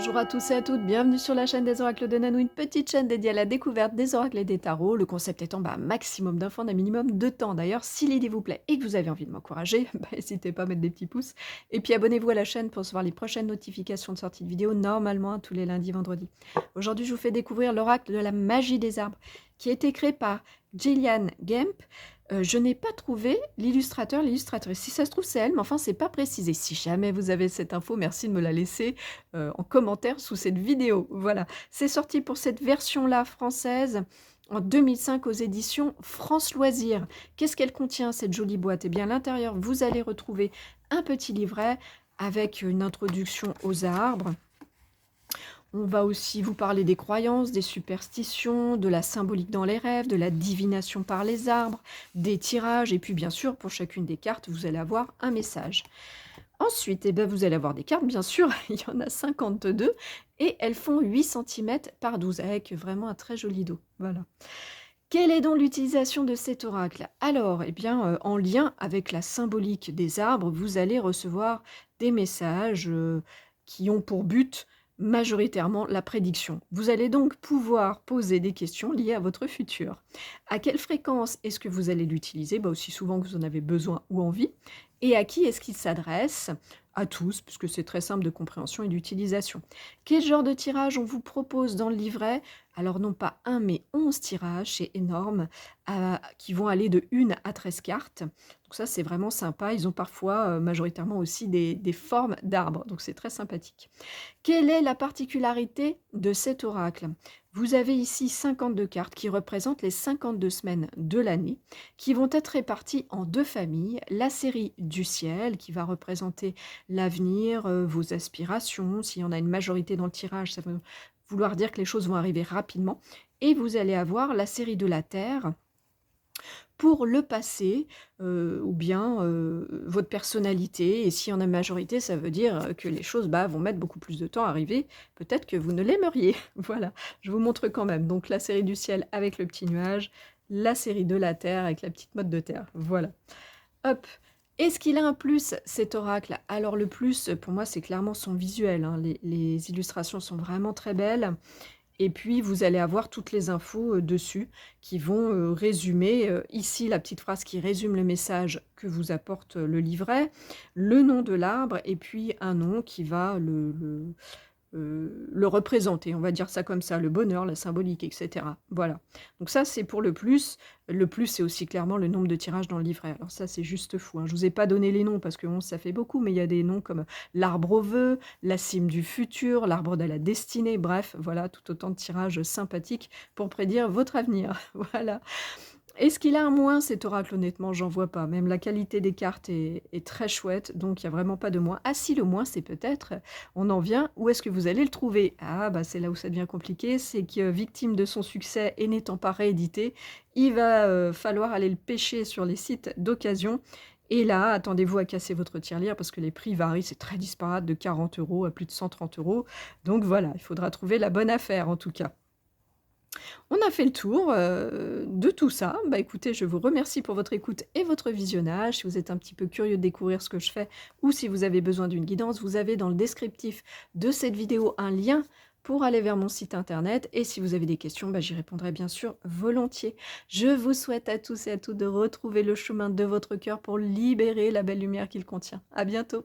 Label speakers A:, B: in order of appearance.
A: Bonjour à tous et à toutes, bienvenue sur la chaîne des oracles de Nanou, une petite chaîne dédiée à la découverte des oracles et des tarots. Le concept étant un maximum d'infos en un minimum de temps. D'ailleurs, si l'idée vous plaît et que vous avez envie de m'encourager, n'hésitez pas à mettre des petits pouces. Et puis abonnez-vous à la chaîne pour recevoir les prochaines notifications de sortie de vidéos, normalement tous les lundis, vendredis. Aujourd'hui, je vous fais découvrir l'oracle de la magie des arbres, qui a été créé par Gillian Gemp. Je n'ai pas trouvé l'illustrateur, l'illustratrice. Si ça se trouve, c'est elle, mais enfin, c'est pas précisé. Si jamais vous avez cette info, merci de me la laisser en commentaire sous cette vidéo. Voilà, c'est sorti pour cette version-là française en 2005 aux éditions France Loisirs. Qu'est-ce qu'elle contient, cette jolie boîte? Eh bien, à l'intérieur, vous allez retrouver un petit livret avec une introduction aux arbres. On va aussi vous parler des croyances, des superstitions, de la symbolique dans les rêves, de la divination par les arbres, des tirages, et puis bien sûr, pour chacune des cartes, vous allez avoir un message. Ensuite, eh ben, vous allez avoir des cartes, bien sûr, il y en a 52, et elles font 8 cm par 12, avec vraiment un très joli dos. Voilà. Quelle est donc l'utilisation de cet oracle? Alors, eh bien, en lien avec la symbolique des arbres, vous allez recevoir des messages qui ont pour but majoritairement la prédiction. Vous allez donc pouvoir poser des questions liées à votre futur. À quelle fréquence est-ce que vous allez l'utiliser? Aussi souvent que vous en avez besoin ou envie. Et à qui est-ce qu'il s'adresse? À tous, puisque c'est très simple de compréhension et d'utilisation. Quel genre de tirage on vous propose dans le livret? Alors non pas un, mais 11 tirages, c'est énorme, qui vont aller de 1 à 13 cartes. Donc ça, c'est vraiment sympa. Ils ont parfois, majoritairement aussi des formes d'arbres, donc c'est très sympathique. Quelle est la particularité de cet oracle? Vous avez ici 52 cartes qui représentent les 52 semaines de l'année, qui vont être réparties en 2 familles. La série du ciel, qui va représenter l'avenir, vos aspirations. S'il y en a une majorité dans le tirage, ça veut vouloir dire que les choses vont arriver rapidement. Et vous allez avoir la série de la terre, pour le passé, ou bien, votre personnalité, et s'il y en a une majorité, ça veut dire, que les choses, vont mettre beaucoup plus de temps à arriver. Peut-être que vous ne l'aimeriez. Voilà, je vous montre quand même. Donc la série du ciel avec le petit nuage, la série de la terre avec la petite motte de terre. Voilà. Hop. Est-ce qu'il a un plus, cet oracle? Alors le plus, pour moi, c'est clairement son visuel, hein. Les illustrations sont vraiment très belles. Et puis, vous allez avoir toutes les infos dessus qui vont résumer, ici la petite phrase qui résume le message que vous apporte le livret, le nom de l'arbre et puis un nom qui va le représenter, on va dire ça comme ça, le bonheur, la symbolique, et cetera. Voilà. Donc ça, c'est pour le plus. Le plus, c'est aussi clairement le nombre de tirages dans le livret. Alors ça, c'est juste fou, hein. Je vous ai pas donné les noms parce que 11, ça fait beaucoup, mais il y a des noms comme l'arbre au vœu, la cime du futur, l'arbre de la destinée, bref, voilà, tout autant de tirages sympathiques pour prédire votre avenir. Voilà. Est-ce qu'il a un moins cet oracle? Honnêtement, j'en vois pas. Même la qualité des cartes est très chouette, donc il y a vraiment pas de moins. Ah si, le moins, c'est peut-être, on en vient, où est-ce que vous allez le trouver? Ah c'est là où ça devient compliqué, c'est que victime de son succès et n'étant pas réédité, il va, falloir aller le pêcher sur les sites d'occasion et là, attendez-vous à casser votre tirelire parce que les prix varient, c'est très disparate de 40 € à plus de 130 €. Donc voilà, il faudra trouver la bonne affaire en tout cas. On a fait le tour, de tout ça. Écoutez, je vous remercie pour votre écoute et votre visionnage. Si vous êtes un petit peu curieux de découvrir ce que je fais ou si vous avez besoin d'une guidance, vous avez dans le descriptif de cette vidéo un lien pour aller vers mon site internet et si vous avez des questions, j'y répondrai bien sûr volontiers. Je vous souhaite à tous et à toutes de retrouver le chemin de votre cœur pour libérer la belle lumière qu'il contient. À bientôt.